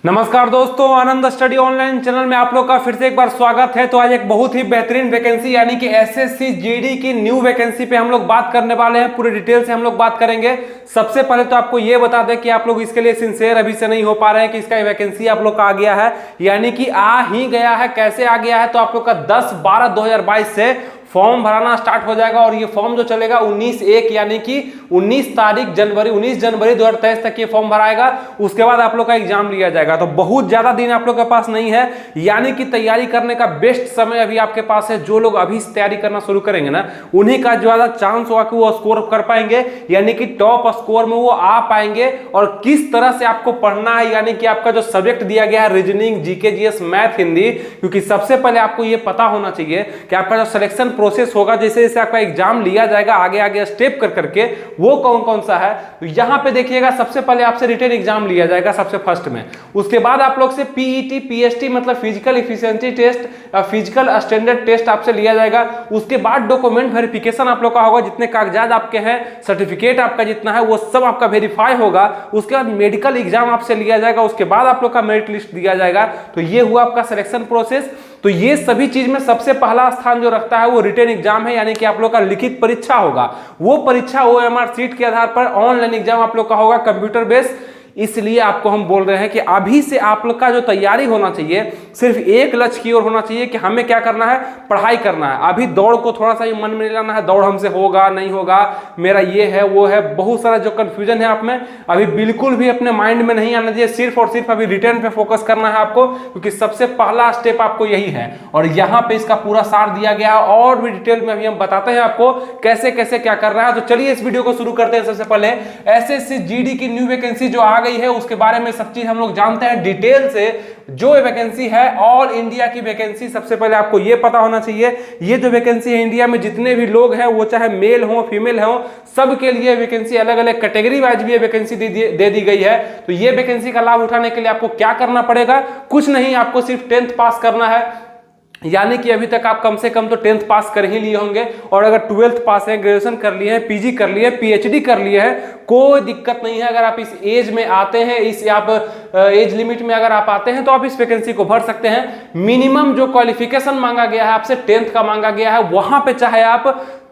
नमस्कार दोस्तों, आनंद study online channel में आप लोग का फिर से एक बार स्वागत है। तो आज एक बहुत ही बेहतरीन वैकेंसी यानी कि एसएससी जीडी की न्यू वैकेंसी पे हम लोग बात करने वाले हैं। पूरे डिटेल से हम लोग बात करेंगे। सबसे पहले तो आपको ये बता दें कि आप लोग इसके लिए सिंसियर अभी से नहीं हो पा रहे हैं कि इसका वैकेंसी आप लोग का आ गया है, यानी कि आ ही गया है। कैसे आ गया है? तो आप लोग का 10/12/2022 से फॉर्म भराना स्टार्ट हो जाएगा और ये फॉर्म जो चलेगा 19/1 यानी कि 19 जनवरी 2023 तक ये फॉर्म भराएगा। उसके बाद आप लोग का एग्जाम लिया जाएगा। तो बहुत ज्यादा दिन आप लोग के पास नहीं है, यानी कि तैयारी करने का बेस्ट समय अभी आपके पास है। जो लोग अभी तैयारी करना शुरू करेंगे ना, उन्हीं का ज्यादा चांस होगा कि वो स्कोर कर पाएंगे, यानी कि टॉप स्कोर में वो आ पाएंगे। और किस तरह से आपको पढ़ना है, यानी कि आपका जो सब्जेक्ट दिया गया है reasoning, GK, GS, math, Hindi, क्योंकि सबसे पहले आपको ये पता होना चाहिए कि आपका जो सिलेक्शन प्रोसेस होगा, जैसे जैसे आपका एग्जाम लिया जाएगा आगे आगे स्टेप कर करके, वो कौन कौन सा है। तो यहां पे देखिएगा, सबसे पहले आपसे रिटन एग्जाम लिया जाएगा सबसे फर्स्ट में। उसके बाद आप लोग से पीईटी, पीएसटी मतलब physical efficiency test, physical standard test आपसे लिया जाएगा। उसके बाद डॉक्यूमेंट वेरिफिकेशन आप लोग का होगा, जितने कागजात आपके हैं, सर्टिफिकेट आपका जितना है वो सब आपका वेरीफाई होगा। उसके बाद मेडिकल एग्जाम आपसे लिया जाएगा। उसके बाद आप लोग का मेरिट लिस्ट दिया जाएगा। तो ये हुआ आपका सिलेक्शन प्रोसेस। तो ये सभी चीज में सबसे पहला स्थान जो रखता है वो रिटन एग्जाम है, यानी कि आप लोग का लिखित परीक्षा होगा। वो परीक्षा ओएमआर सीट के आधार पर ऑनलाइन एग्जाम आप लोग का होगा, कंप्यूटर बेस्ड। इसलिए आपको हम बोल रहे हैं कि अभी से आप लोग का जो तैयारी होना चाहिए सिर्फ एक लक्ष्य की ओर होना चाहिए कि हमें क्या करना है, पढ़ाई करना है। अभी दौड़ को थोड़ा सा मन में नहीं लाना है, दौड़ हमसे होगा नहीं होगा, मेरा ये है वो है, बहुत सारा जो कंफ्यूजन है आप में अभी बिल्कुल भी अपने माइंड में नहीं आना चाहिए। सिर्फ और सिर्फ अभी रिटर्न पे फोकस करना है आपको, क्योंकि सबसे पहला स्टेप आपको यही है। और यहाँ पे इसका पूरा सार दिया गया है और भी डिटेल में अभी हम बताते हैं आपको कैसे कैसे क्या कर रहा है। तो चलिए इस वीडियो को शुरू करते हैं। सबसे पहले एसएससी जीडी की न्यू वैकेंसी जो आ गई है उसके बारे में सब चीज हम लोग जानते हैं डिटेल से। जो वैकेंसी है ऑल इंडिया की वैकेंसी, सबसे पहले आपको यह पता होना चाहिए ये जो वैकेंसी है इंडिया में जितने भी लोग हैं, वो चाहे मेल हो फीमेल हो, सबके लिए वैकेंसी अलग अलग कैटेगरी वाइज भी वैकेंसी दे दी गई है। तो ये वैकेंसी का लाभ उठाने के लिए आपको क्या करना पड़ेगा? कुछ नहीं, आपको सिर्फ 10th पास करना है, यानी कि अभी तक आप कम से कम तो 10th पास कर ही लिए होंगे। और अगर 12th पास है, ग्रेजुएशन कर लिए हैं, पीजी कर लिए हैं, पीएचडी कर लिए हैं, कोई दिक्कत नहीं है। अगर आप इस एज में आते हैं, इस आप एज लिमिट में अगर आप आते हैं तो आप इस वैकेंसी को भर सकते हैं। मिनिमम जो क्वालिफिकेशन मांगा गया है आपसे 10th का मांगा गया है। वहां पे चाहे आप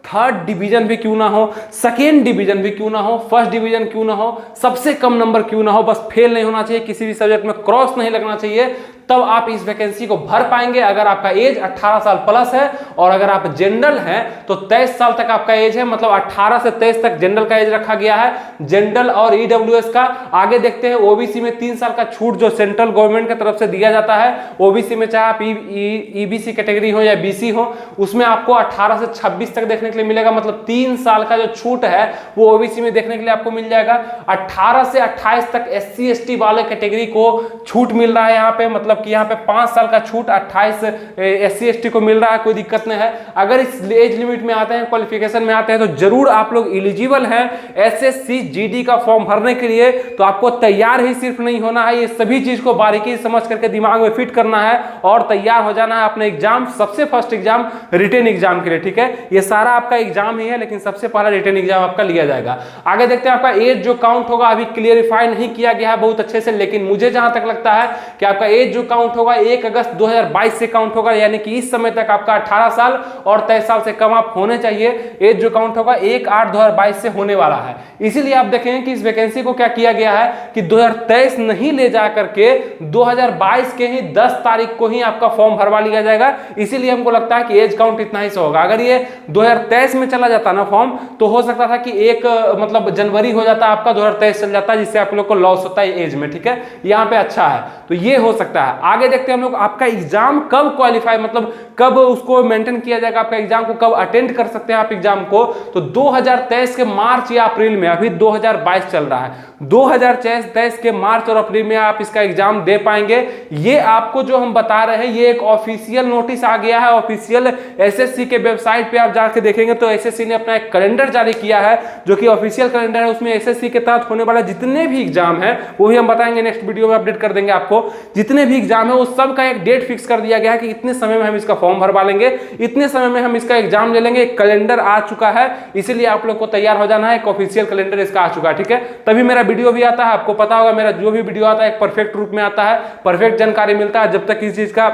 3rd डिवीजन भी क्यों ना हो, 2nd डिवीजन भी क्यों ना हो, 1st डिवीजन क्यों ना हो, सबसे कम नंबर क्यों ना हो, बस फेल नहीं होना चाहिए, किसी भी सब्जेक्ट में क्रॉस नहीं लगना चाहिए, तब आप इस वैकेंसी को भर पाएंगे। अगर आपका एज 18 साल प्लस है और अगर आप जनरल हैं तो 23 साल तक आपका एज है, मतलब 18 से 23 तक जनरल का एज रखा गया है। जनरल और ईडब्ल्यूएस का आगे देखते हैं। ओबीसी में 3 साल का छूट जो सेंट्रल गवर्नमेंट की तरफ से दिया जाता है। ओबीसी में चाहे आप ईबीसी कैटेगरी हो या बीसी हो, उसमें आपको 18 से 26 तक देखने के लिए मिलेगा, मतलब 3 साल का जो छूट है वो ओबीसी में देखने के लिए आपको मिल जाएगा। 18 से 28 तक एससी एसटी वाले कैटेगरी को छूट मिल रहा है यहाँ पे, मतलब कि यहाँ पे 5 साल का छूट 28 एससी एसटी को मिल रहा है, कोई दिक्कत नहीं है। अगर इस एज लिमिट में आते हैं, क्वालिफिकेशन में आते हैं, तो जरूर आप लोग एलिजिबल हैं एसएससी जीडी का फॉर्म भरने के लिए। तो आपको तैयार ही सिर्फ नहीं होना है, ये सभी चीज को बारीकी समझ करके दिमाग में फिट करना है और तैयार हो जाना है अपने एग्जाम, सबसे फर्स्ट एग्जाम रिटन एग्जाम के लिए। ठीक है, ये सारा आपका एग्जाम ही है, लेकिन सबसे पहला रिटन एग्जाम आपका लिया जाएगा। आगे देखते हैं, आपका एज जो काउंट होगा अभी क्लियरिफाई नहीं किया गया है बहुत अच्छे से, लेकिन मुझे जहां तक लगता है कि आपका एज जो काउंट होगा 1 अगस्त 2022 से काउंट होगा, यानी कि इस समय तक आपका 18 साल और 23 साल से कम आप होने चाहिए। एज जो काउंट होगा 1/8/2022 से होने वाला है। इसीलिए आप देखेंगे कि इस वैकेंसी को क्या किया गया है कि 2023 नहीं ले जा करके 2022 के ही 10 तारीख को ही आपका फॉर्म भरवा लिया जाएगा। इसीलिए हमको लगता है कि एज काउंट इतना ही से होगा। अगर ये 2023 में चला जाता ना फॉर्म, तो हो सकता था कि 1 मतलब जनवरी हो जाता आपका, 2023 चल जाता, जिससे आप लोग को लॉस होता है एज में। ठीक है, यहाँ पे अच्छा है, तो ये हो सकता है। आगे देखते हैं हम लोग आपका एग्जाम कब क्वालिफाई, मतलब कब उसको मेंटेन किया जाएगा, आपका एग्जाम को कब अटेंड कर सकते हैं आप एग्जाम को। तो 2023 के मार्च या अप्रैल में, अभी 2022 चल रहा है, 2023 के मार्च और अप्रैल में आप इसका एग्जाम दे पाएंगे। ये आपको जो हम बता रहे हैं, ये एक ऑफिशियल नोटिस आ गया है, ऑफिशियल एसएससी के वेबसाइट पे आप जाके देखेंगे तो एसएससी ने अपना एक कैलेंडर जारी किया है, जो कि ऑफिशियल कैलेंडर है। उसमें एसएससी के तहत होने वाला जितने भी एग्जाम है वो भी हम बताएंगे, नेक्स्ट वीडियो में अपडेट कर देंगे आपको। जितने भी एग्जाम है उस सब का एक डेट फिक्स कर दिया गया है कि इतने समय में हम इसका फॉर्म भरवा लेंगे, इतने समय में हम इसका एग्जाम ले लेंगे। एक कैलेंडर आ चुका है, इसीलिए आप लोग को तैयार हो जाना है। एक ऑफिशियल कैलेंडर इसका आ चुका है, ठीक है। तभी मेरा वीडियो भी आता है, आपको पता होगा मेरा जो भी वीडियो आता है एक परफेक्ट रूप में आता है, परफेक्ट जानकारी मिलता है। जब तक किसी चीज का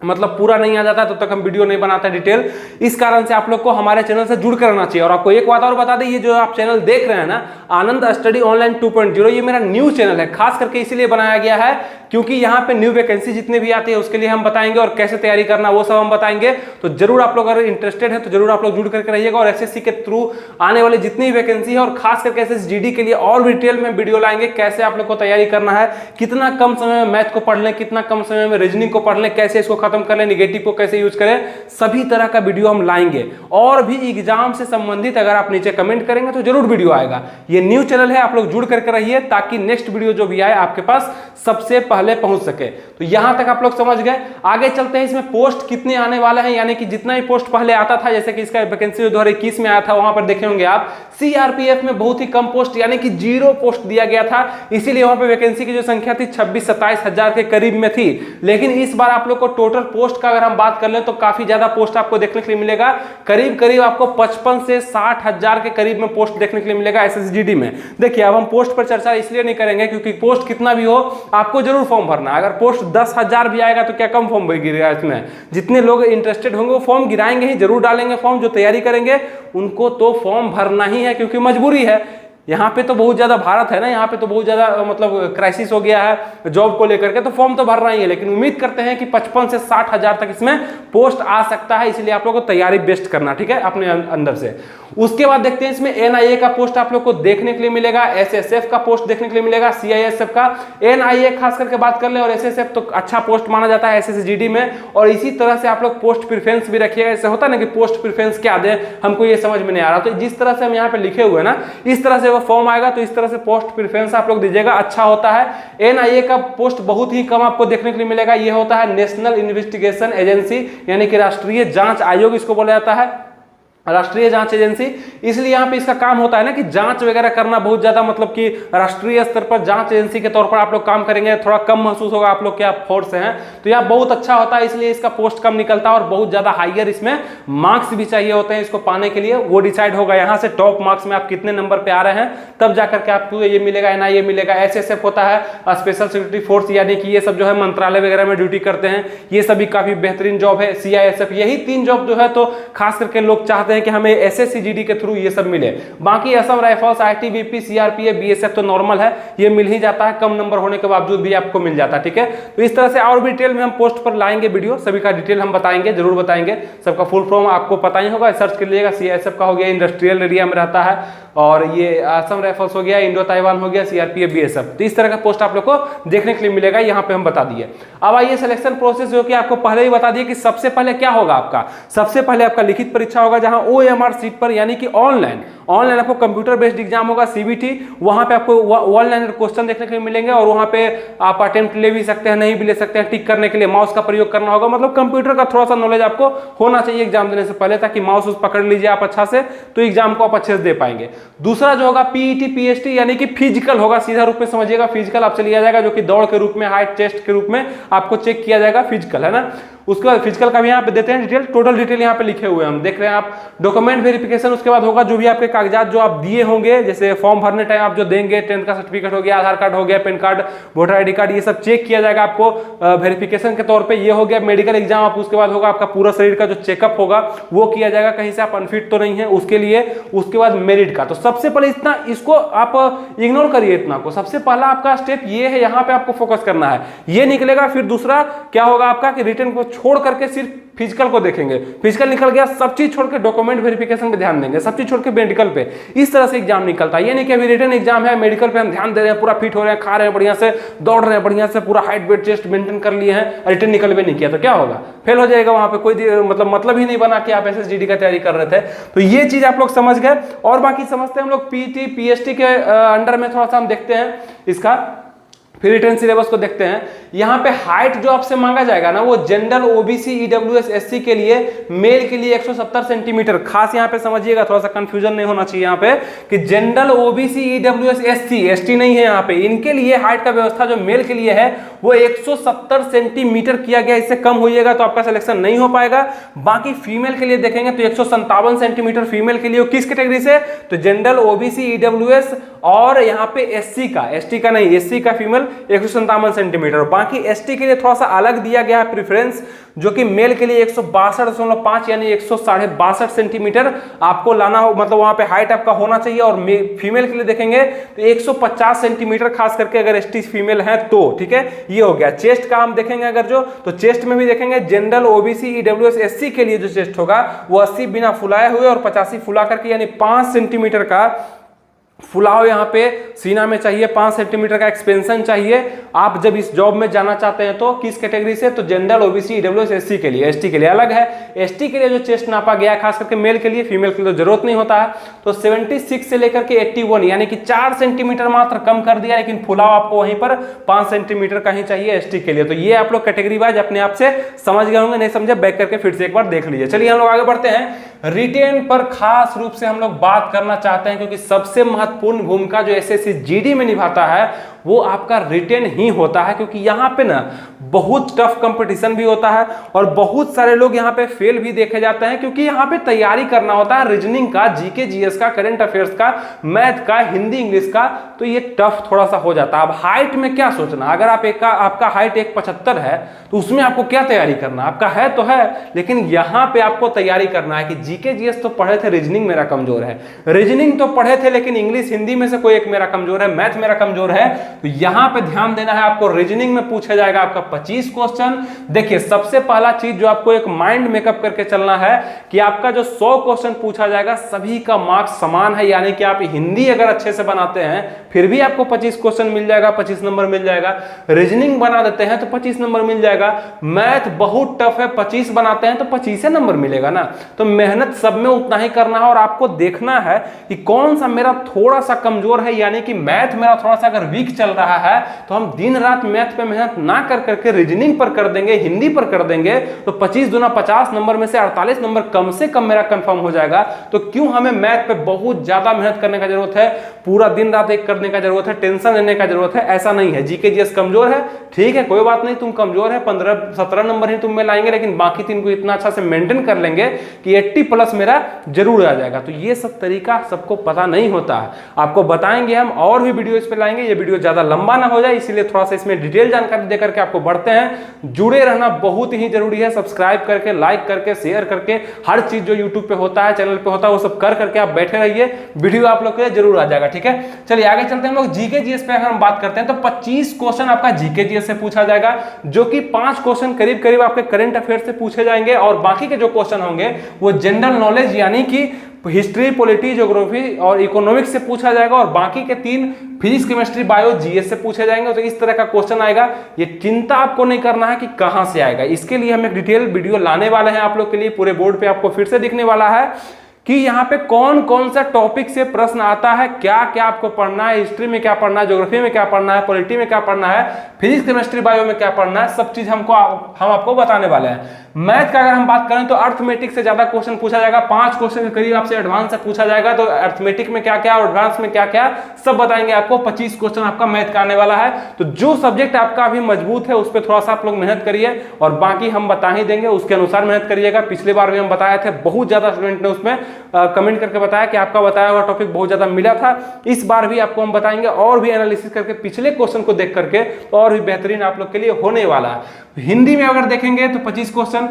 मतलब पूरा नहीं आ जाता तब तक हम वीडियो नहीं बनाते डिटेल। इस कारण से आप लोग को हमारे चैनल से जुड़ कर रहना चाहिए। और आपको एक बात और बता दें, ये जो आप चैनल देख रहे हैं ना, आनंद स्टडी ऑनलाइन 2.0, ये मेरा न्यू चैनल है। खास करके इसीलिए बनाया गया है क्योंकि यहाँ पे न्यू वैकेंसी जितने भी आती है उसके लिए हम बताएंगे और कैसे तैयारी करना वो सब हम बताएंगे। तो जरूर आप लोग अगर इंटरेस्टेड है तो जरूर आप लोग जुड़ करके रहिएगा। और एसएससी के थ्रू आने वाली जितनी वैकेंसी है और खास करके एसएसजीडी के लिए और डिटेल में वीडियो लाएंगे, कैसे आप लोग को तैयारी करना है, कितना कम समय में मैथ को पढ़ लें, कितना कम समय में रीजनिंग को पढ़ लें, कैसे इसको खत्म कर लें, निगेटिव को कैसे यूज करें, सभी तरह का वीडियो हम लाएंगे। और भी एग्जाम से संबंधित अगर आप नीचे कमेंट करेंगे तो जरूर वीडियो आएगा। ये न्यू चैनल है, आप लोग जुड़ करके रहिए ताकि नेक्स्ट वीडियो जो भी आए आपके पास सबसे पहले पहुंच सके। तो यहां तक आप लोग समझ गए। आगे चलते हैं, इसमें पोस्ट कितने आने वाले हैं, यानी कि जितना ही पोस्ट पहले आता था, जैसे कि इसका वैकेंसी 2021 में आया था, वहां पर देखे होंगे आप सीआरपीएफ में बहुत ही कम पोस्ट यानी कि 0 पोस्ट दिया गया था। इसीलिए वहां पर वैकेंसी की जो संख्या थी 26-27 हजार के करीब में थी। लेकिन इस बार आप लोग को टोटल पोस्ट का अगर हम बात कर लें तो काफी ज्यादा पोस्ट आपको देखने के लिए मिलेगा। करीब करीब आपको 55 से 60 हजार के करीब में पोस्ट देखने के लिए मिलेगा एसएसजीडी में। देखिए, अब हम पोस्ट पर चर्चा इसलिए नहीं करेंगे क्योंकि पोस्ट कितना भी हो आपको जरूर फॉर्म भरना है। अगर पोस्ट 10,000 भी आएगा तो क्या कम फॉर्म गिरेगा इसमें? जितने लोग इंटरेस्टेड होंगे वो फॉर्म गिराएंगे ही, जरूर डालेंगे फॉर्म। जो तैयारी करेंगे उनको तो फॉर्म भरना ही है क्योंकि मजबूरी है। यहाँ पे तो बहुत ज्यादा भारत है ना, यहाँ पे तो बहुत ज्यादा मतलब क्राइसिस हो गया है जॉब को लेकर के, तो फॉर्म तो भर रहा ही है। लेकिन उम्मीद करते हैं कि 55 से 60 हजार तक इसमें पोस्ट आ सकता है, इसलिए आप लोग को तैयारी बेस्ट करना, ठीक है, अपने अंदर से। उसके बाद देखते हैं इसमें एनआईए का पोस्ट आप लोग को देखने के लिए मिलेगा, एसएसएफ का पोस्ट देखने के लिए मिलेगा, सीआईएसएफ का। एनआईए खास करके बात कर ले और एसएसएफ तो अच्छा पोस्ट माना जाता है एसएसजीडी में। और इसी तरह से आप लोग पोस्ट प्रेफरेंस भी रखिएगा। ऐसे होता है ना कि पोस्ट प्रेफरेंस क्या दे, हमको ये समझ में नहीं आ रहा, तो जिस तरह से हम यहाँ पे लिखे हुए ना, इस तरह से फॉर्म आएगा तो इस तरह से पोस्ट प्रेफरेंस आप लोग दीजिएगा, अच्छा होता है। एनआईए का पोस्ट बहुत ही कम आपको देखने के लिए मिलेगा। यह होता है नेशनल इन्वेस्टिगेशन एजेंसी, यानी कि राष्ट्रीय जांच आयोग इसको बोला जाता है, राष्ट्रीय जांच एजेंसी। इसलिए यहाँ पे इसका काम होता है ना कि जांच वगैरह करना, बहुत ज्यादा मतलब कि राष्ट्रीय स्तर पर जांच एजेंसी के तौर पर आप लोग काम करेंगे। थोड़ा कम महसूस होगा आप लोग के आप फोर्स हैं, तो यहाँ बहुत अच्छा होता है, इसलिए इसका पोस्ट कम निकलता है और बहुत ज्यादा हाइयर इसमें मार्क्स भी चाहिए होते हैं इसको पाने के लिए। वो डिसाइड होगा यहाँ से टॉप मार्क्स में आप कितने नंबर पे आ रहे हैं, तब जाकर के आपको ये मिलेगा, एनआईए मिलेगा। एसएसएफ होता है स्पेशल सिक्योरिटी फोर्स, यानी कि ये सब जो है मंत्रालय वगैरह में ड्यूटी करते हैं, ये सभी काफी बेहतरीन जॉब है। सीआईएसएफ, यही 3 जॉब जो है तो खास करके लोग चाहते हैं कि हमें एसएसजीडी के थ्रू ये सब मिले। बाकी Assam rifles, ITBP, CRPF, BSF तो नॉर्मल है, ये मिल ही जाता है, कम नंबर होने के बावजूद भी आपको मिल जाता है, ठीक है। तो इस तरह से और भी डिटेल में हम पोस्ट पर लाएंगे वीडियो, सभी का डिटेल हम बताएंगे, जरूर बताएंगे। सबका फुल फॉर्म आपको पता ही होगा, सर्च कर लीजिएगा। सीआईएसएफ का हो गया, इंडस्ट्रियल एरिया में रहता है, और ये असम राइफल्स हो गया, इंडो ताइवान हो गया, सीआरपीएफ, बीएसएफ। तो इस तरह का पोस्ट आप लोग को देखने के लिए मिलेगा, यहाँ पे हम बता दिए। अब आइए सिलेक्शन प्रोसेस, जो कि आपको पहले ही बता दिए कि सबसे पहले क्या होगा आपका, सबसे पहले आपका लिखित परीक्षा होगा, जहां ओएमआर सीट पर, यानी कि ऑनलाइन आपको कंप्यूटर बेस्ड एग्जाम होगा, सीबीटी। वहां पे आपको ऑनलाइन क्वेश्चन देखने के लिए मिलेंगे और वहां पे आप अटेम्प्ट ले भी सकते हैं, नहीं भी ले सकते हैं। टिक करने के लिए माउस का प्रयोग करना होगा, मतलब कंप्यूटर का थोड़ा सा नॉलेज आपको होना चाहिए एग्जाम देने से पहले, ताकि माउस पकड़ लीजिए आप अच्छा से, तो एग्जाम को आप अच्छे से दे पाएंगे। दूसरा जो होगा पीईटी पीएचटी, यानी कि फिजिकल होगा, सीधा रूप में समझिएगा। फिजिकल आपसे लिया जाएगा, जो कि दौड़ के रूप में, हाइट टेस्ट के रूप में आपको चेक किया जाएगा, फिजिकल है ना। उसके बाद फिजिकल का भी यहाँ पे देते हैं डिटेल, टोटल डिटेल यहाँ पे लिखे हुए हैं, हम देख रहे हैं आप। डॉक्यूमेंट वेरिफिकेशन, उसके बाद होगा जो भी आपके कागजात जो आप दिए होंगे, जैसे फॉर्म भरने टाइम आप जो देंगे, 10th का सर्टिफिकेट हो गया, आधार कार्ड हो गया, pan card, voter ID card, ये सब चेक किया जाएगा आपको वेरिफिकेशन के तौर पे। ये हो गया मेडिकल एग्जाम, आप उसके बाद होगा आपका पूरा शरीर का जो चेकअप होगा वो किया जाएगा, कहीं से आप अनफिट तो नहीं है उसके लिए। उसके बाद मेरिट का, तो सबसे पहले इतना, इसको आप इग्नोर करिए इतना को। सबसे पहला आपका स्टेप ये है, यहाँ पे आपको फोकस करना है, ये निकलेगा। फिर दूसरा क्या होगा आपका कि रिटन को छोड़ करके सिर्फ फिजिकल को देखेंगे। फिजिकल निकल गया, सब चीज छोड़ के डॉक्यूमेंट वेरिफिकेशन पे ध्यान देंगे, सब चीज छोड़ के मेडिकल पे। इस तरह से एग्जाम निकलता है। ये नहीं कि अभी रिटन एग्जाम है, मेडिकल पे हम ध्यान दे रहे हैं, पूरा फिट हो रहे हैं, खा रहे हैं बढ़िया से, दौड़ रहे हैं बढ़िया से, पूरा हाइट वेट चेस्ट मेंटेन कर लिए हैं, रिटन निकल भी नहीं किया तो क्या होगा, फेल हो जाएगा। वहां पे कोई मतलब ही नहीं बना कि आप एसएसजीडी का तैयारी कर रहे थे। तो ये चीज आप लोग समझ गए। और बाकी समझते हैं हम लोग पीटी पीएचटी के अंडर में, थोड़ा सा हम देखते हैं इसका। फिर रिटर्न सिलेबस को देखते हैं। यहाँ पे हाइट जो आपसे मांगा जाएगा ना वो जनरल ओबीसी ईडब्ल्यूएस एससी के लिए मेल के लिए 170 सेंटीमीटर। खास यहाँ पे समझिएगा, थोड़ा सा कंफ्यूजन नहीं होना चाहिए यहाँ पे कि general OBC EWS SC ST नहीं है यहाँ पे, इनके लिए हाइट का व्यवस्था जो मेल के लिए है वो 170 सेंटीमीटर किया गया। इससे कम होइएगा तो आपका सिलेक्शन नहीं हो पाएगा। बाकी फीमेल के लिए देखेंगे तो 157 सेंटीमीटर फीमेल के लिए। किस कैटेगरी से? तो जनरल ओबीसी ईडब्ल्यूएस और यहाँ पे एससी का, एसटी का नहीं, एससी का फीमेल 157 सेंटीमीटर। बाकी एसटी के लिए थोड़ा सा अलग दिया गया है प्रेफरेंस, जो कि मेल के लिए 162.5 यानी 162.5 सेंटीमीटर आपको लाना हो, मतलब वहां पे हाइट आपका होना चाहिए। और फीमेल के लिए देखेंगे तो 150 सेंटीमीटर, खास करके अगर एसटी फीमेल है तो। ठीक है, ये हो गया। चेस्ट का हम देखेंगे अगर जो, तो चेस्ट में भी देखेंगे जनरल ओबीसी ईडब्ल्यूएस एससी के लिए जो चेस्ट होगा वो 80 बिना फुलाए हुए और 85 फुला करके, यानी 5 सेंटीमीटर का फुलाव यहाँ पे सीना में चाहिए, 5 सेंटीमीटर का एक्सपेंशन चाहिए। आप जब इस जॉब में जाना चाहते हैं तो किस कैटेगरी से? तो जनरल ओबीसी ईडब्ल्यूएस एससी के लिए। एसटी के लिए अलग है। एसटी के लिए जो चेस्ट नापा गया है खास करके मेल के लिए, फीमेल के लिए तो जरूरत नहीं होता है, तो 76 से लेकर के 81 यानी कि 4 सेंटीमीटर मात्र कम कर दिया, लेकिन फुलाव आपको वहीं पर 5 सेंटीमीटर का ही चाहिए एसटी के लिए। तो ये आप लोग कैटेगरी वाइज अपने आप से समझ गए होंगे, नहीं समझे बैक करके फिर से एक बार देख लीजिए। चलिए हम लोग आगे बढ़ते हैं। रिटेन पर खास रूप से हम लोग बात करना चाहते हैं, क्योंकि सबसे महत्वपूर्ण भूमिका जो एसएससी जीडी में निभाता है वो आपका रिटेन ही होता है। क्योंकि यहाँ पे ना बहुत टफ कंपटीशन भी होता है और बहुत सारे लोग यहाँ पे फेल भी देखे जाते हैं, क्योंकि यहाँ पे तैयारी करना होता है रीजनिंग का, जीके जीएस का, करंट अफेयर्स का, मैथ का, हिंदी इंग्लिश का, तो ये टफ थोड़ा सा हो जाता है। अब हाइट में क्या सोचना, अगर आप आपका हाइट 175 है तो उसमें आपको क्या तैयारी करना, आपका है तो है, लेकिन यहाँ पे आपको तैयारी करना है कि जीके जीएस तो पढ़े थे, रीजनिंग मेरा कमजोर है, रीजनिंग तो पढ़े थे लेकिन इंग्लिश हिंदी में से कोई एक मेरा कमजोर है, मैथ मेरा कमजोर है, तो यहां पे ध्यान देना है आपको। रीजनिंग में पूछा जाएगा आपका 25 क्वेश्चन। देखिए सबसे पहला चीज जो आपको एक माइंड मेकअप करके चलना है कि आपका जो 100 क्वेश्चन पूछा जाएगा सभी का मार्क्स समान है, यानी कि आप हिंदी अगर अच्छे से बनाते हैं फिर भी आपको 25 क्वेश्चन मिल जाएगा, 25 नंबर मिल जाएगा। रीजनिंग बना देते हैं तो 25 नंबर मिल जाएगा। मैथ बहुत टफ है, 25 बनाते हैं तो 25 नंबर मिलेगा ना। तो मेहनत सब में उतना ही करना है और आपको देखना है कि कौन सा मेरा थोड़ा सा कमजोर है, यानी कि मैथ मेरा थोड़ा सा अगर वीक चल रहा है तो हम दिन रात मैथ पे मेहनत ना कर करके रीजनिंग पर कर देंगे, हिंदी पर कर देंगे, तो 25 दूना 50 नंबर में से 48 नंबर कम से कम मेरा कंफर्म हो जाएगा। तो क्यों हमें मैथ पे बहुत ज्यादा मेहनत करने का जरूरत है, पूरा दिन रात एक करने का जरूरत है, टेंशन लेने का जरूरत है? ऐसा नहीं है। जीके जीएस कमजोर है, ठीक है, कोई बात नहीं, तुम कमजोर है, 15-17 नंबर ही तुम में लाएंगे, लेकिन बाकी 3 को इतना अच्छा से मेंटेन कर लेंगे कि 80+ मेरा जरूर आ जाएगा। तो ये सब तरीका सबको पता नहीं होता है, आपको बताएंगे हम, और भी वीडियो इस पे लाएंगे। ये वीडियो ज्यादा लंबा ना हो जाए इसलिए थोड़ा सा इसमें डिटेल जानकारी देकर के आपको बढ़ते हैं। जुड़े रहना बहुत ही जरूरी है, सब्सक्राइब करके, लाइक करके, शेयर करके, हर चीज जो यूट्यूब पे होता है, चैनल पे होता है, वो सब कर करके आप बैठे रहिए, वीडियो आप लोग के लिए जरूर आ जाएगा। ठीक है, चलिए आगे चलते हैं। हम लोग जीके जीएस पे अगर हम बात करते हैं तो 25 क्वेश्चन आपका जीके जीएस से पूछा जाएगा, जो कि 5 क्वेश्चन करीब करीब आपके करंट अफेयर से पूछे जाएंगे, और बाकी के जो क्वेश्चन होंगे वो जनरल नॉलेज यानी कि हिस्ट्री, पॉलिटी, ज्योग्राफी और इकोनॉमिक्स से पूछा जाएगा, और बाकी के 3 फिजिक्स, केमिस्ट्री, बायो, जीएस से पूछे जाएंगे। तो इस तरह का क्वेश्चन आएगा। ये चिंता आपको नहीं करना है कि कहां से आएगा, इसके लिए हम एक डिटेल वीडियो लाने वाले हैं आप लोग के लिए। पूरे बोर्ड पे आपको फिर से दिखने वाला है कि यहाँ पे कौन कौन सा टॉपिक से प्रश्न आता है, क्या क्या आपको पढ़ना है, हिस्ट्री में क्या पढ़ना है, ज्योग्राफी में क्या पढ़ना है, पॉलिटी में क्या पढ़ना है, फिजिक्स, केमिस्ट्री, बायो में क्या पढ़ना है, सब चीज हम आपको बताने वाले हैं। मैथ का अगर हम बात करें तो अर्थमेटिक से ज्यादा क्वेश्चन पूछा जाएगा, 5 क्वेश्चन के करीब आपसे एडवांस से पूछा जाएगा। तो अर्थमेटिक में क्या क्या और एडवांस में क्या क्या सब बताएंगे आपको। 25 क्वेश्चन आपका मैथ का आने वाला है। तो जो सब्जेक्ट आपका अभी मजबूत है उस पर थोड़ा सा आप लोग मेहनत करिए, और बाकी हम बता ही देंगे, उसके अनुसार मेहनत करिएगा। पिछले बार भी हम बताए थे, बहुत ज्यादा स्टूडेंट ने उसमें कमेंट करके बताया कि आपका बताया हुआ टॉपिक बहुत ज्यादा मिला था। इस बार भी आपको हम बताएंगे और भी एनालिसिस करके पिछले क्वेश्चन को देख करके, और भी बेहतरीन आप लोग के लिए होने वाला है। हिंदी में अगर देखेंगे तो 25 क्वेश्चन,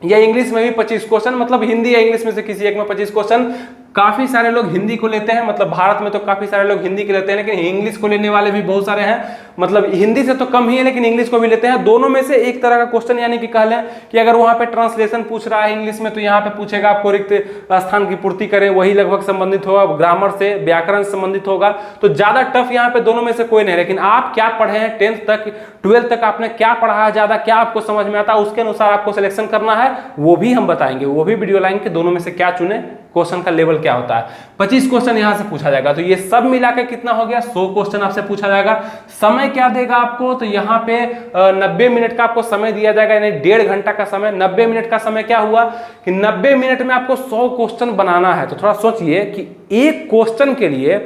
या इंग्लिश में भी 25 क्वेश्चन, मतलब हिंदी या इंग्लिश में से किसी एक में 25 क्वेश्चन। काफी सारे लोग हिंदी को लेते हैं, मतलब भारत में तो काफी सारे लोग हिंदी के लेते हैं, लेकिन इंग्लिश को लेने वाले भी बहुत सारे हैं। मतलब हिंदी से तो कम ही है, लेकिन इंग्लिश को भी लेते हैं। दोनों में से एक तरह का क्वेश्चन, यानी कि कह लें कि अगर वहां पे ट्रांसलेशन पूछ रहा है इंग्लिश में, तो यहाँ पे पूछेगा आपको रिक्त स्थान की पूर्ति करें, वही लगभग संबंधित होगा, ग्रामर से, व्याकरण से संबंधित होगा। तो ज्यादा टफ यहाँ पे दोनों में से कोई नहीं, लेकिन आप क्या पढ़े हैं 10th तक, 12th तक आपने क्या पढ़ा है, ज्यादा क्या आपको समझ में आता है, उसके अनुसार आपको सिलेक्शन करना है, वो भी हम बताएंगे, वो भी वीडियो लाएंगे कि दोनों में से क्या चुने क्वेश्चन का लेवल क्या होता है। 25 क्वेश्चन यहां से पूछा जाएगा, तो ये सब मिला के कितना हो गया, 100 क्वेश्चन आपसे पूछा जाएगा। समय क्या देगा आपको, तो यहाँ पे 90 मिनट का आपको समय दिया जाएगा, यानी 1.5 घंटा का समय। 90 मिनट का समय क्या हुआ कि 90 मिनट में आपको 100 क्वेश्चन बनाना है। तो थोड़ा सोचिए कि एक क्वेश्चन के लिए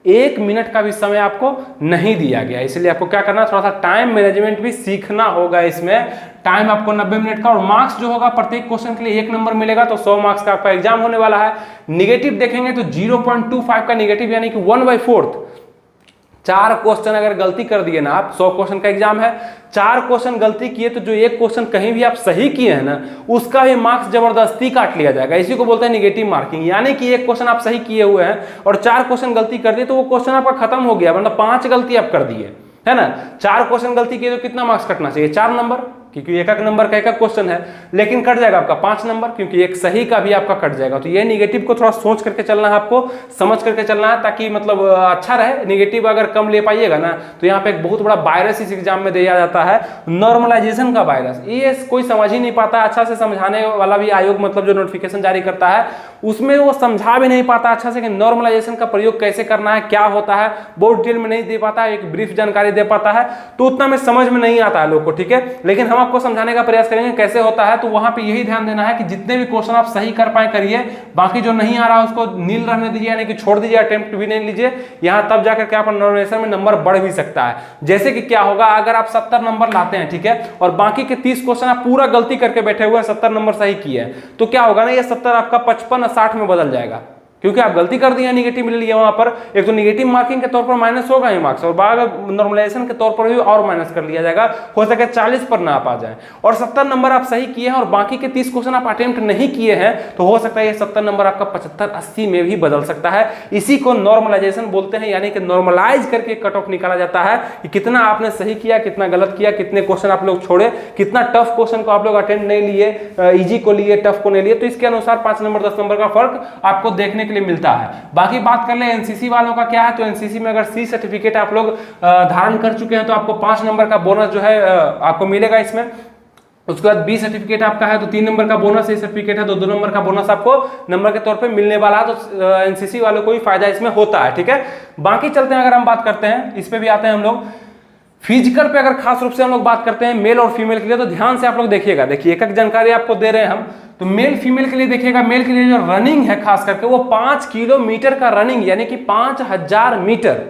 1 मिनट का भी समय आपको नहीं दिया गया, इसलिए आपको क्या करना है, थोड़ा सा टाइम मैनेजमेंट भी सीखना होगा। इसमें टाइम आपको 90 मिनट का, और मार्क्स जो होगा प्रत्येक क्वेश्चन के लिए 1 नंबर मिलेगा, तो 100 मार्क्स का आपका एग्जाम होने वाला है। निगेटिव देखेंगे तो 0.25 का निगेटिव, यानी कि 1/4। 4 क्वेश्चन अगर गलती कर दिए ना आप, 100 क्वेश्चन का एग्जाम है, 4 क्वेश्चन गलती किए तो जो एक क्वेश्चन कहीं भी आप सही किए हैं ना, उसका भी मार्क्स जबरदस्ती काट लिया जाएगा। इसी को बोलते हैं निगेटिव मार्किंग। यानी कि एक क्वेश्चन आप सही किए हुए हैं और 4 क्वेश्चन गलती कर दिए, तो वो क्वेश्चन आपका खत्म हो गया, मतलब 5 गलती आप कर दिए, है ना। 4 क्वेश्चन गलती किए तो कितना मार्क्स कटना चाहिए, 4 नंबर, क्योंकि एक नंबर का एक क्वेश्चन है, लेकिन कट जाएगा आपका 5 नंबर, क्योंकि एक सही का भी आपका कट जाएगा। तो ये निगेटिव को थोड़ा सोच करके चलना है, आपको समझ करके चलना है, ताकि मतलब अच्छा रहे। निगेटिव अगर कम ले पाइएगा ना, तो यहाँ पे एक बहुत बड़ा वायरस इस एग्जाम में दिया जाता है, नॉर्मलाइजेशन का वायरस। ये कोई समझ ही नहीं पाता अच्छा से, समझाने वाला भी आयोग मतलब जो नोटिफिकेशन जारी करता है उसमें वो समझा भी नहीं पाता अच्छा से कि नॉर्मलाइजेशन का प्रयोग कैसे करना है, क्या होता है, बहुत डिटेल में नहीं दे पाता है, एक ब्रीफ जानकारी दे पाता है, तो उतना में समझ में नहीं आता है लोग को, ठीक है। लेकिन हम आपको समझाने का प्रयास करेंगे कैसे होता है। तो वहां पे यही ध्यान देना है कि जितने भी क्वेश्चन आप सही कर पाए करिए, बाकी जो नहीं आ रहा उसको नील रहने दीजिए, यानी कि छोड़ दीजिए, अटेम्प्ट भी नहीं लीजिए। यहाँ तब जाकर के आप नॉर्मलाइजेशन में नंबर बढ़ भी सकता है। जैसे कि क्या होगा, अगर आप 70 नंबर लाते हैं, ठीक है, और बाकी के 30 क्वेश्चन आप पूरा गलती करके बैठे हुए हैं, 70 नंबर सही किए हैं, तो क्या होगा ना, ये 70 आपका 55 60 में बदल जाएगा, क्योंकि आप गलती कर दिए, निगेटिव ले लिया। वहां पर एक तो निगेटिव मार्किंग के तौर पर माइनस होगा ही मार्क्स, और बाद नॉर्मलाइजेशन के तौर पर भी और माइनस कर लिया जाएगा, हो सके 40 पर ना आप आ जाए। और 70 नंबर आप सही किए हैं और बाकी के 30 क्वेश्चन आप अटेम्प्ट नहीं किए हैं, तो हो सकता है ये 70 नंबर आपका 75 80 में भी बदल सकता है। इसी को नॉर्मलाइजेशन बोलते हैं, यानी कि नॉर्मलाइज करके कट ऑफ निकाला जाता है कि कितना आपने सही किया, कितना गलत किया, कितने क्वेश्चन आप लोग छोड़े, कितना टफ क्वेश्चन को आप लोग अटेम्प्ट नहीं लिए, इजी को लिए, टफ को नहीं लिए। तो इसके अनुसार 5 नंबर 10 नंबर का फर्क आपको देखने के लिए मिलता है। बाकी बात कर ले एनसीसी वालों का क्या है, तो एनसीसी में अगर सी सर्टिफिकेट आप लोग धारण कर चुके हैं तो आपको 5 नंबर का बोनस जो है आपको मिलेगा इसमें। उसके बाद बी सर्टिफिकेट आपका है तो 3 नंबर का बोनस, ए सर्टिफिकेट है तो 2 नंबर का बोनस आपको नंबर के तौर पे मिलने वाला है। तो एनसीसी वालों को भी फायदा इसमें होता है, ठीक है। बाकी चलते हैं, अगर हम बात करते हैं, इस पे भी आते हैं हम लोग फिजिकल पे। अगर खास रूप से हम लोग बात करते हैं मेल और फीमेल के लिए, तो ध्यान से आप लोग देखिएगा। देखिए एक एक जानकारी आपको दे रहे हैं हम, तो मेल फीमेल के लिए देखिएगा। मेल के लिए जो रनिंग है खास करके वो 5 किलोमीटर का रनिंग, यानी कि 5000 मीटर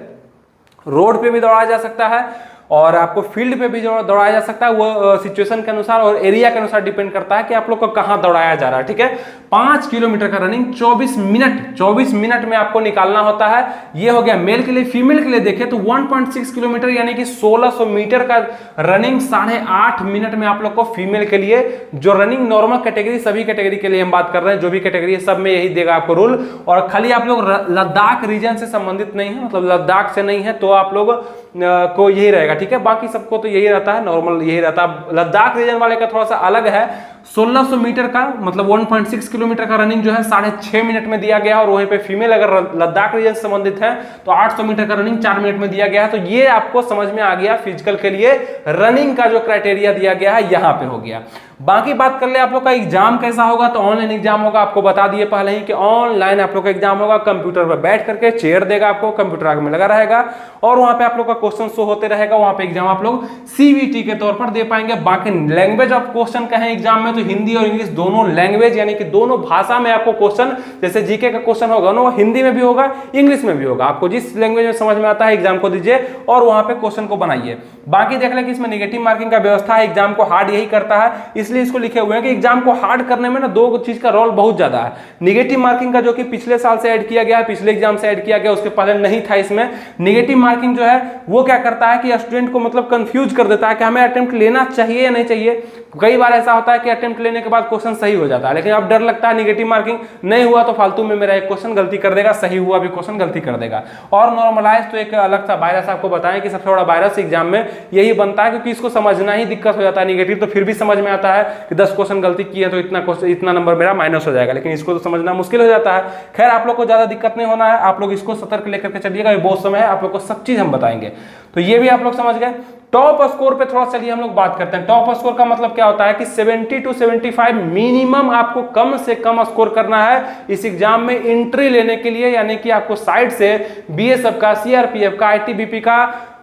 रोड पे भी दौड़ाया जा सकता है और आपको फील्ड पे भी दौड़ाया जा सकता है। वो सिचुएशन के अनुसार और एरिया के अनुसार डिपेंड करता है कि आप लोग को कहां दौड़ाया जा रहा है, ठीक है। 5 किलोमीटर का रनिंग 24 मिनट में आपको निकालना होता है। ये हो गया मेल के लिए। फीमेल के लिए देखें तो 1.6 किलोमीटर यानी कि 1600 मीटर का रनिंग 8.5 मिनट में आप लोग को फीमेल के लिए, जो रनिंग नॉर्मल कैटेगरी, सभी कैटेगरी के लिए हम बात कर रहे हैं, जो भी कैटेगरी है सब में यही देगा आपको रूल। और खाली आप लोग लद्दाख रीजन से संबंधित नहीं है, मतलब लद्दाख से नहीं है तो आप लोग को यही रहेगा, ठीक है। बाकी सबको तो यही रहता है, नॉर्मल यही रहता है। लद्दाख रीजन वाले का थोड़ा सा अलग है। 1600 मीटर का मतलब 1.6 किलोमीटर का रनिंग जो है 6.5 मिनट में दिया गया है। और वहीं पे फीमेल अगर लद्दाख रीजन से संबंधित है तो 800 मीटर का रनिंग 4 मिनट में दिया गया है। तो ये आपको समझ में आ गया, फिजिकल के लिए रनिंग का जो क्राइटेरिया दिया गया है यहाँ पे हो गया। बाकी बात कर ले आप लोग का एग्जाम कैसा होगा, तो ऑनलाइन एग्जाम होगा। आपको बता दिए पहले ही कि ऑनलाइन आप लोग का एग्जाम होगा। कंप्यूटर पर बैठ करके चेयर देगा आपको, कंप्यूटर आगे में लगा रहेगा और वहां पे आप लोग का क्वेश्चन शो होते रहेगा। वहां पे एग्जाम आप लोग सीबीटी के तौर पर दे पाएंगे। बाकी लैंग्वेज ऑफ क्वेश्चन कहें एग्जाम में, तो हिंदी और इंग्लिश दोनों लैंग्वेज, यानी कि दोनों भाषा में आपको क्वेश्चन, जैसे जीके का क्वेश्चन होगा ना, वो हिंदी में भी होगा, इंग्लिश में भी होगा। आपको जिस लैंग्वेज में समझ में आता है एग्जाम को दीजिए और वहां पे क्वेश्चन को बनाइए। बाकी देख लें कि इसमें नेगेटिव मार्किंग का व्यवस्था है, एग्जाम को हार्ड यही करता है, इसलिए इसको लिखे हुए हैं कि एग्जाम को हार्ड करने में ना 2 चीज का रोल बहुत ज्यादा है। नेगेटिव मार्किंग का जो कि पिछले साल से ऐड किया गया है, पिछले एग्जाम से ऐड किया गया, उसके पहले नहीं था इसमें। नेगेटिव मार्किंग जो है वो क्या करता है कि स्टूडेंट को मतलब कंफ्यूज कर देता है कि हमें अटेम्प्ट लेना चाहिए या नहीं चाहिए। कई बार ऐसा होता है कि अटेम्प्ट लेने के बाद क्वेश्चन सही हो जाता है, लेकिन अब डर लगता है नेगेटिव मार्किंग नहीं हुआ तो फालतू में मेरा एक क्वेश्चन गलती कर देगा, सही हुआ भी क्वेश्चन गलती कर देगा। और नॉर्मलाइज तो एक अलग सा वायरस आपको बताएं कि सबसे बड़ा वायरस एग्जाम में यही बनता है, क्योंकि इसको समझना ही दिक्कत हो जाता है। नेगेटिव तो फिर भी समझ में आता है कि 10 क्वेश्चन गलती किए तो इतना नंबर मेरा माइनस हो जाएगा, लेकिन इसको तो समझना मुश्किल हो जाता है। खैर आप लोग को ज्यादा दिक्कत नहीं होना है, आप लोग इसको सतर्क लेकर के चलिएगा। ये बहुत समय है, आप लोग को सब चीज हम बताएंगे। तो ये भी आप लोग समझ गए। टॉप स्कोर पे थोड़ा चलिए हम लोग बात करते हैं। टॉप स्कोर का मतलब क्या होता है कि 70 to 75 मिनिमम आपको कम से कम स्कोर करना है इस एग्जाम में एंट्री लेने के लिए, यानी कि आपको साइड से बीएसएफ का, सीआरपीएफ का, आईटीबीपी का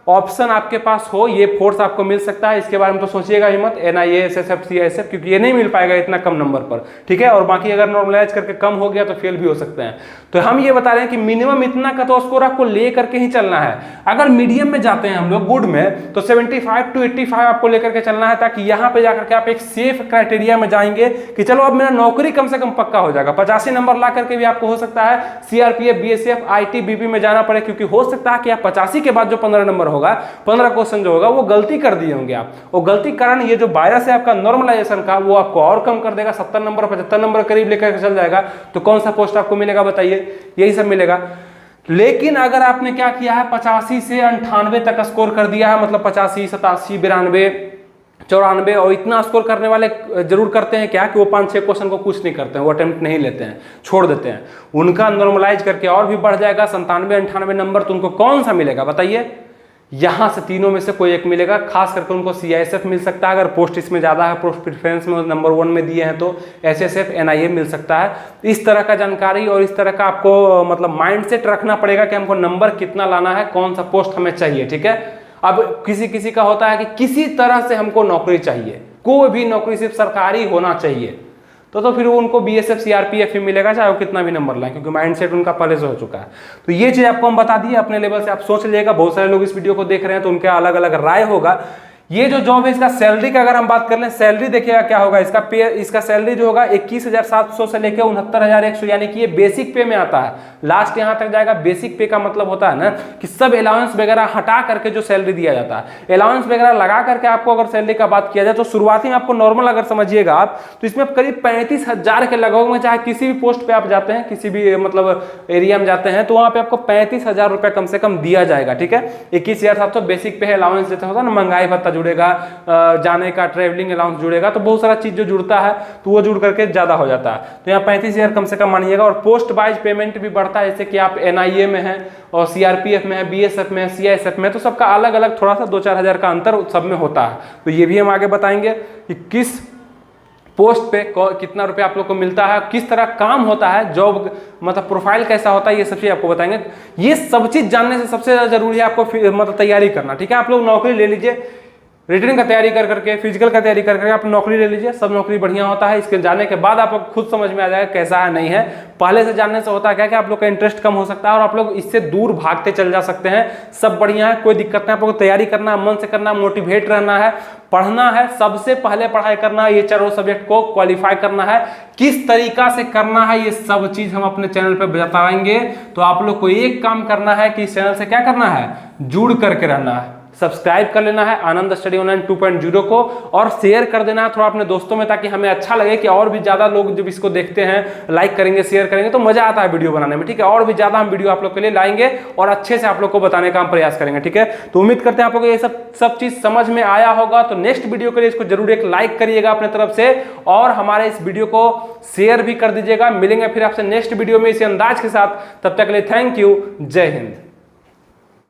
ऑप्शन आपके पास हो, ये फोर्स आपको मिल सकता है। इसके बारे में तो सोचिएगा ही मत, एनआईए, एसएसएफ, सीआईएसएफ, क्योंकि ये नहीं मिल पाएगा इतना कम नंबर पर, ठीक है। और बाकी अगर नॉर्मलाइज करके कम हो गया तो फेल भी हो सकते हैं। तो हम ये बता रहे हैं कि मिनिमम इतना का तो स्कोर आपको ले करके ही चलना है। अगर मीडियम में जाते हैं हम लोग, गुड में, तो 75 to 85 आपको लेकर के चलना है, ताकि यहाँ पे जाकर के आप एक सेफ क्राइटेरिया में जाएंगे कि चलो अब मेरा नौकरी कम से कम पक्का हो जाएगा। 85 नंबर ला करके भी आपको हो सकता है सीआरपीएफ, बीएसएफ, आईटीबीपी में जाना पड़े, क्योंकि हो सकता है कि आप 85 के बाद जो 15 नंबर होगा, 15 क्वेश्चन जो होगा वो गलती कर दिए होंगे आप, वो गलती कारण ये जो बायस है आपका नॉर्मलाइजेशन का, वो आपको और कम कर देगा, 70 नंबर 75 नंबर करीब लेकर चल जाएगा। तो कौन सा पोस्ट आपको मिलेगा बताइए? यही सब मिलेगा। लेकिन अगर आपने क्या किया है, 85 से 98 तक स्कोर कर दिया है, मतलब 85, 87, 92, 94, और इतना स्कोर करने वाले जरूर करते हैं क्या कि वो 5-6 क्वेश्चन को कुछ नहीं करते हैं, वो अटेम्प्ट नहीं लेते हैं, छोड़ देते हैं। उनका नॉर्मलाइज करके और भी बढ़ जाएगा 97, 98 नंबर। तो उनको कौन सा मिलेगा बताइए? यहां से तीनों में से कोई एक मिलेगा। खास करके उनको सीआईएसएफ मिल सकता है, अगर पोस्ट इसमें ज्यादा है, पोस्ट प्रेफरेंस में नंबर 1 में दिए हैं तो एसएसएफ, एनआईए मिल सकता है। इस तरह का जानकारी और इस तरह का आपको मतलब माइंडसेट रखना पड़ेगा कि हमको नंबर कितना लाना है, कौन सा पोस्ट हमें चाहिए, ठीक है। अब किसी किसी का होता है कि किसी तरह से हमको नौकरी चाहिए, कोई भी नौकरी सिर्फ सरकारी होना चाहिए, तो फिर वो उनको बीएसएफ, सीआरपीएफ ही मिलेगा, चाहे वो कितना भी नंबर लाए, क्योंकि माइंडसेट उनका पहले से हो चुका है। तो ये चीज आपको हम बता दिए, अपने लेवल से आप सोच लीजिएगा। बहुत सारे लोग इस वीडियो को देख रहे हैं तो उनके अलग अलग राय होगा। ये जो जॉब है इसका सैलरी का अगर हम बात कर लें, सैलरी देखिएगा क्या होगा इसका पे, इसका सैलरी जो होगा 21,700 से लेकर 69,100, यानी कि ये बेसिक पे में आता है। लास्ट यहां तक जाएगा। बेसिक पे का मतलब होता है ना कि सब अलाउंस वगैरह हटा करके जो सैलरी दिया जाता है, अलाउंस वगैरह लगा करके आपको अगर सैलरी का बात किया जाए तो शुरुआती में आपको नॉर्मल अगर समझिएगा आप, तो इसमें करीब 35,000 के लगभग में, चाहे किसी भी पोस्ट पे आप जाते हैं, किसी भी मतलब एरिया में जाते हैं, तो वहां पे आपको 35,000 रुपया कम से कम दिया जाएगा, ठीक है। 21,700 बेसिक पे है, अलाउंस जैसे होता है ना, महंगाई भत्ता जुड़ेगा, जाने का ट्रेवलिंग अलाउंस जुड़ेगा, तो बहुत सारा चीज जो जुड़ता है तो वो जुड़ करके ज्यादा हो जाता है। तो यहाँ 35,000 कम से कम मानिएगा। और पोस्ट वाइज पेमेंट भी बढ़ता है, जैसे कि आप एनआईए में है और सीआरपीएफ में है, बीएसएफ में है, सीआईएसएफ में, तो सबका अलग अलग थोड़ा सा 2-4 हज़ार का अंतर सब में होता है। तो ये भी हम आगे बताएंगे कि किस पोस्ट पे कितना रुपया आप लोग को मिलता है, किस तरह काम होता है, जॉब मतलब प्रोफाइल कैसा होता है, ये सब चीज आपको बताएंगे। ये सब चीज जानने से सबसे ज्यादा जरूरी है आपको मतलब तैयारी करना, ठीक है। आप लोग नौकरी ले लीजिए, रिटर्न का तैयारी कर करके, फिजिकल का तैयारी कर करके आप नौकरी ले लीजिए, सब नौकरी बढ़िया होता है। इसके जाने के बाद आपको खुद समझ में आ जाएगा कैसा है नहीं है। पहले से जानने से होता है क्या कि आप लोग का इंटरेस्ट कम हो सकता है और आप लोग इससे दूर भागते चल जा सकते हैं। सब बढ़िया है, कोई दिक्कत नहीं। आप लोग तैयारी करना है, मन से करना, मोटिवेट रहना है, पढ़ना है, सबसे पहले पढ़ाई करना है, ये चारों सब्जेक्ट को क्वालिफाई करना है। किस तरीका से करना है ये सब चीज हम अपने चैनल पे बताएंगे। तो आप लोग को एक काम करना है कि इस चैनल से क्या करना है, जुड़ करके रहना है, सब्सक्राइब कर लेना है आनंद स्टडी ऑनलाइन 2.0 को, और शेयर कर देना है थोड़ा अपने दोस्तों में, ताकि हमें अच्छा लगे कि और भी ज्यादा लोग जब इसको देखते हैं, लाइक करेंगे, शेयर करेंगे, तो मजा आता है वीडियो बनाने में, ठीक है। और भी ज्यादा हम वीडियो आप लोग के लिए लाएंगे और अच्छे से आप लोग को बताने का हम प्रयास करेंगे, ठीक है। तो उम्मीद करते हैं आप लोग ये सब चीज समझ में आया होगा। तो नेक्स्ट वीडियो के लिए इसको जरूर एक लाइक करिएगा अपने तरफ से, और हमारे इस वीडियो को शेयर भी कर दीजिएगा। मिलेंगे फिर आपसे नेक्स्ट वीडियो में इसी अंदाज के साथ, तब तक के लिए थैंक यू, जय हिंद।